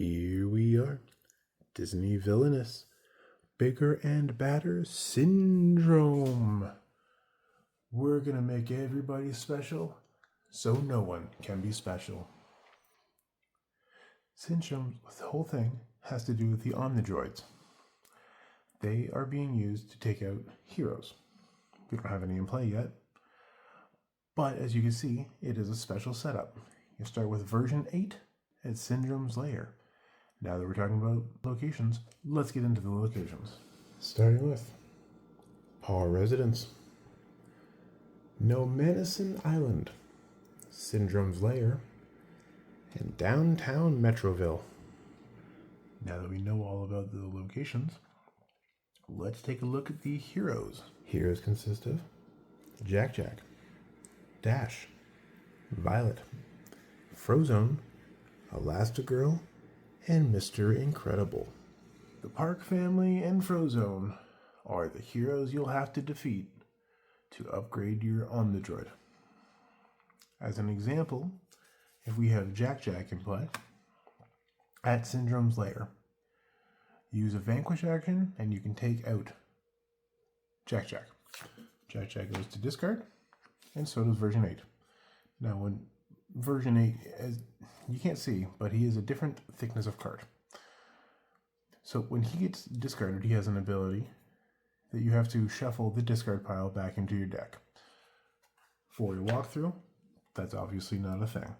Here we are, Disney Villainous, Bigger and Badder Syndrome. We're gonna make everybody special, so no one can be special. Syndrome, the whole thing has to do with the Omnidroids. They are being used to take out heroes. We don't have any in play yet, but as you can see, it is a special setup. You start with version 8 at Syndrome's Lair. Now that we're talking about locations, let's get into the locations. Starting with Paw Residence, No Medicine Island, Syndrome's Lair, and downtown Metroville. Now that we know all about the locations, let's take a look at the heroes. Heroes consist of Jack Jack, Dash, Violet, Frozone, Elastigirl, and Mr. Incredible. The Park family and Frozone are the heroes you'll have to defeat to upgrade your Omnidroid. As an example, if we have Jack Jack in play at Syndrome's Lair, use a Vanquish action and you can take out Jack Jack. Jack Jack goes to discard, and so does version 8. Now, when version 8, as you can't see, but he is a different thickness of card. So when he gets discarded, he has an ability that you have to shuffle the discard pile back into your deck. For your walkthrough, that's obviously not a thing.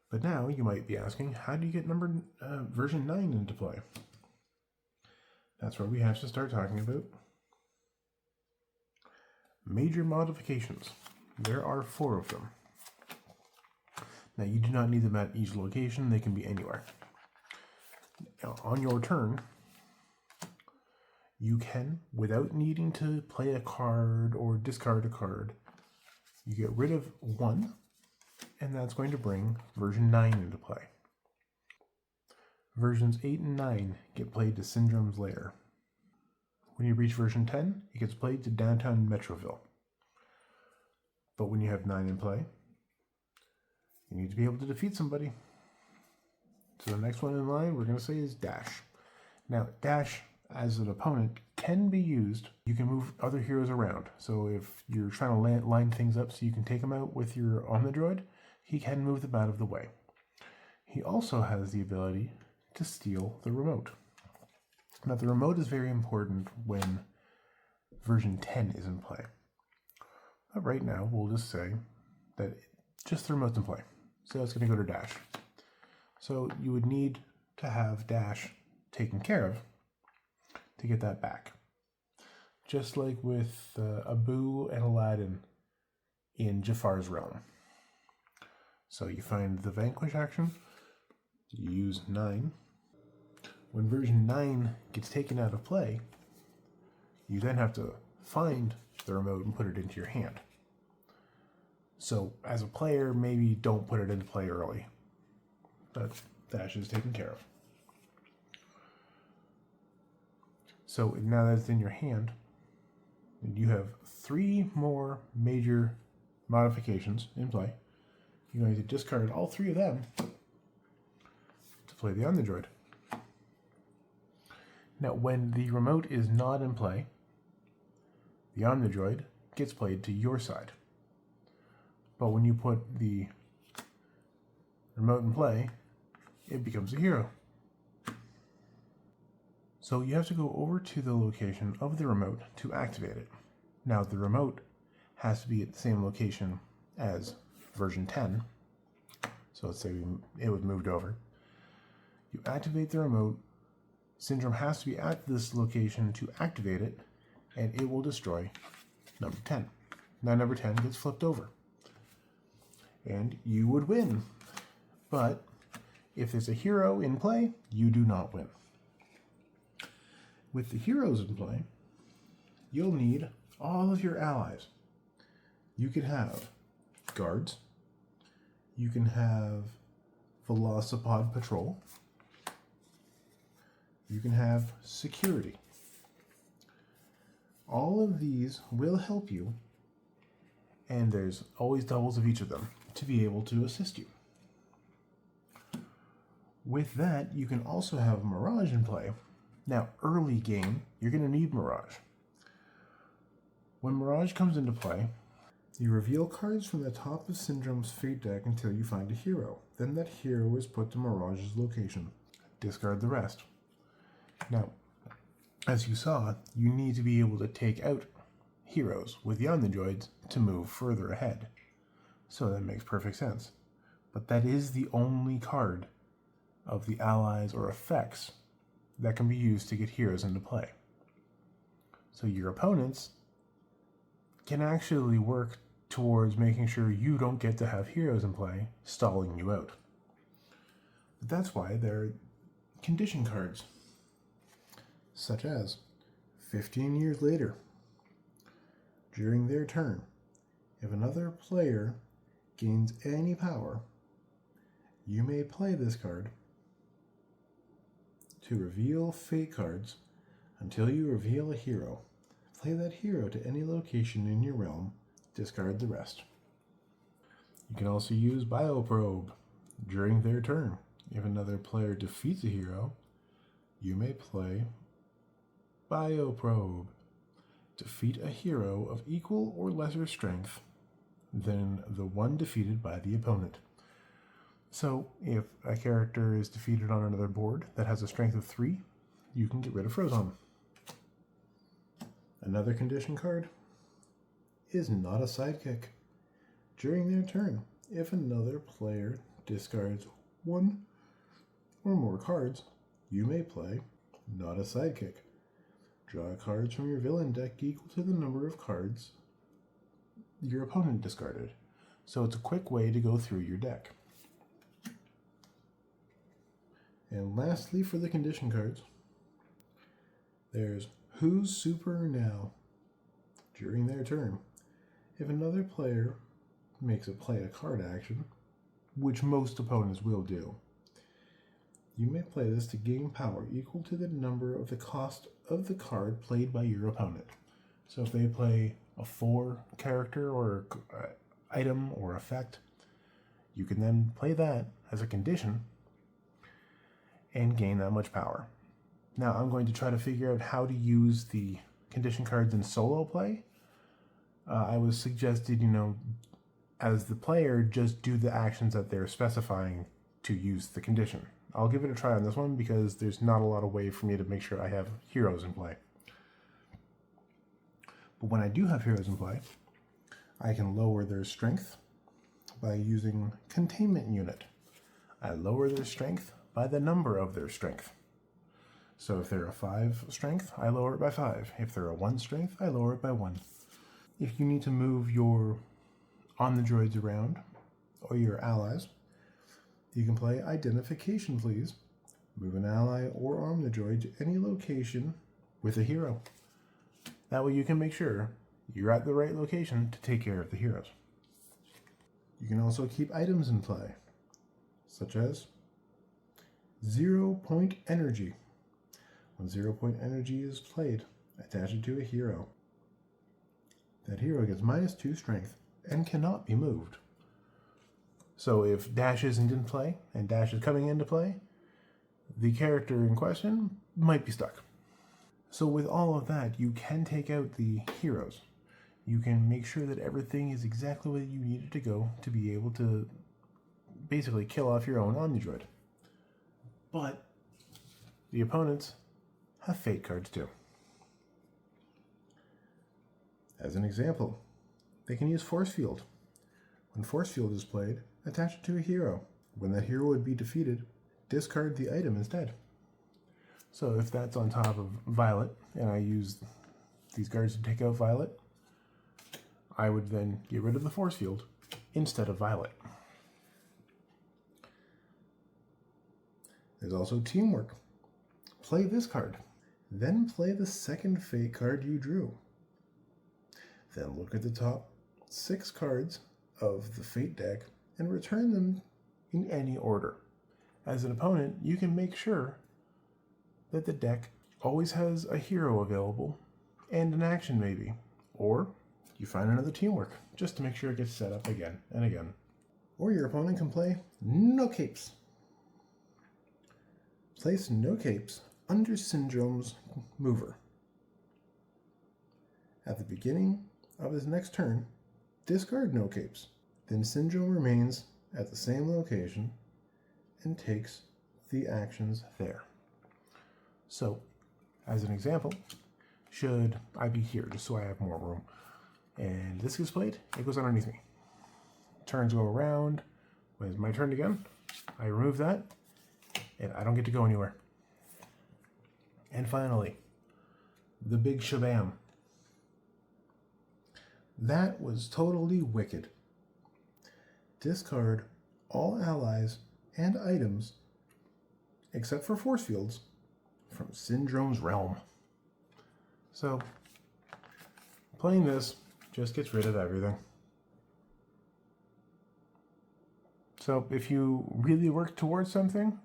But now you might be asking, how do you get version 9 into play? That's where we have to start talking about major modifications. There are 4 of them. Now you do not need them at each location, they can be anywhere. Now, on your turn, you can, without needing to play a card or discard a card, you get rid of 1, and that's going to bring version 9 into play. Versions 8 and 9 get played to Syndrome's Lair. When you reach version 10, it gets played to downtown Metroville. But when you have 9 in play, you need to be able to defeat somebody. So the next one in line we're going to say is Dash. Now, Dash, as an opponent, can be used. You can move other heroes around. So if you're trying to line things up so you can take them out with your Omnidroid, he can move them out of the way. He also has the ability to steal the remote. Now, the remote is very important when version 10 is in play. But right now, we'll just say that just the remote's in play. So it's going to go to Dash. So you would need to have Dash taken care of to get that back. Just like with Abu and Aladdin in Jafar's realm. So you find the Vanquish action, you use 9. When version 9 gets taken out of play, you then have to find the remote and put it into your hand. So as a player, maybe don't put it into play early. But Dash is taken care of. So now that it's in your hand, you have 3 more major modifications in play. You're going to discard all 3 of them to play the Omnidroid. Now, when the remote is not in play, the Omnidroid gets played to your side. But when you put the remote in play, it becomes a hero. So you have to go over to the location of the remote to activate it. Now, the remote has to be at the same location as version 10. So let's say it was moved over. You activate the remote. Syndrome has to be at this location to activate it, and it will destroy number 10. Now number 10 gets flipped over. And you would win. But if there's a hero in play, you do not win. With the heroes in play, you'll need all of your allies. You can have guards. You can have Velocipod Patrol. You can have security. All of these will help you, and there's always doubles of each of them to be able to assist you. With that, you can also have Mirage in play. Now, early game, you're going to need Mirage. When Mirage comes into play, you reveal cards from the top of Syndrome's Fate deck until you find a hero. Then that hero is put to Mirage's location. Discard the rest. Now, as you saw, you need to be able to take out heroes with the Omnidroids to move further ahead. So that makes perfect sense. But that is the only card of the allies or effects that can be used to get heroes into play. So your opponents can actually work towards making sure you don't get to have heroes in play, stalling you out. But that's why they're condition cards, such as 15 years later. During their turn, if another player gains any power, you may play this card to reveal fate cards until you reveal a hero. Play that hero to any location in your realm, discard the rest. You can also use Bioprobe during their turn. If another player defeats a hero, you may play Bioprobe. Defeat a hero of equal or lesser strength than the one defeated by the opponent. So if a character is defeated on another board that has a strength of 3, you can get rid of Frozone. Another condition card is Not a Sidekick. During their turn, if another player discards 1 or more cards, you may play Not a Sidekick. Draw cards from your villain deck equal to the number of cards your opponent discarded. So it's a quick way to go through your deck. And lastly, for the condition cards, there's Who's Super Now? During their turn, if another player makes a play a card action, which most opponents will do, you may play this to gain power equal to the number of the cost of the card played by your opponent. So if they play a 4 character or item or effect, you can then play that as a condition and gain that much power. Now I'm going to try to figure out how to use the condition cards in solo play. I was suggested, as the player, just do the actions that they're specifying to use the condition. I'll give it a try on this one because there's not a lot of way for me to make sure I have heroes in play. But when I do have heroes in play, I can lower their strength by using Containment Unit. I lower their strength by the number of their strength. So if they're a 5 strength, I lower it by 5. If they're a 1 strength, I lower it by 1. If you need to move your Omnidroids around, or your allies, you can play Identification Please. Move an ally or Omnidroid to any location with a hero. That way you can make sure you're at the right location to take care of the heroes. You can also keep items in play, such as 0 Point Energy. When 0 Point Energy is played, attach it to a hero. That hero gets -2 strength and cannot be moved. So if Dash isn't in play and Dash is coming into play, the character in question might be stuck. So with all of that, you can take out the heroes. You can make sure that everything is exactly where you need it to go to be able to basically kill off your own Omnidroid. But the opponents have fate cards too. As an example, they can use Force Field. When Force Field is played, attach it to a hero. When that hero would be defeated, discard the item instead. So if that's on top of Violet, and I use these cards to take out Violet, I would then get rid of the Force Field instead of Violet. There's also Teamwork. Play this card. Then play the second fate card you drew. Then look at the top 6 cards of the fate deck and return them in any order. As an opponent, you can make sure that the deck always has a hero available and an action maybe. Or you find another Teamwork just to make sure it gets set up again and again. Or your opponent can play no capes. Place no capes under Syndrome's mover. At the beginning of his next turn, discard no capes. Then Syndrome remains at the same location and takes the actions there. So, as an example, should I be here, just so I have more room, and this gets played, it goes underneath me. Turns go around. When it's my turn again, I remove that, and I don't get to go anywhere. And finally, the big shabam. That was totally wicked. Discard all allies and items, except for force fields, from Syndrome's realm. So, playing this just gets rid of everything. So, if you really work towards something,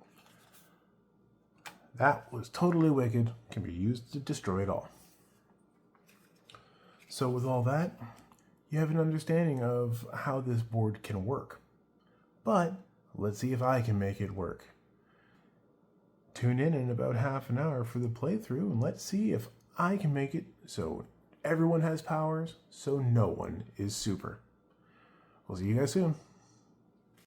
that was totally wicked, can be used to destroy it all. So with all that, you have an understanding of how this board can work. But let's see if I can make it work. Tune in about half an hour for the playthrough, and let's see if I can make it so everyone has powers, so no one is super. We'll see you guys soon.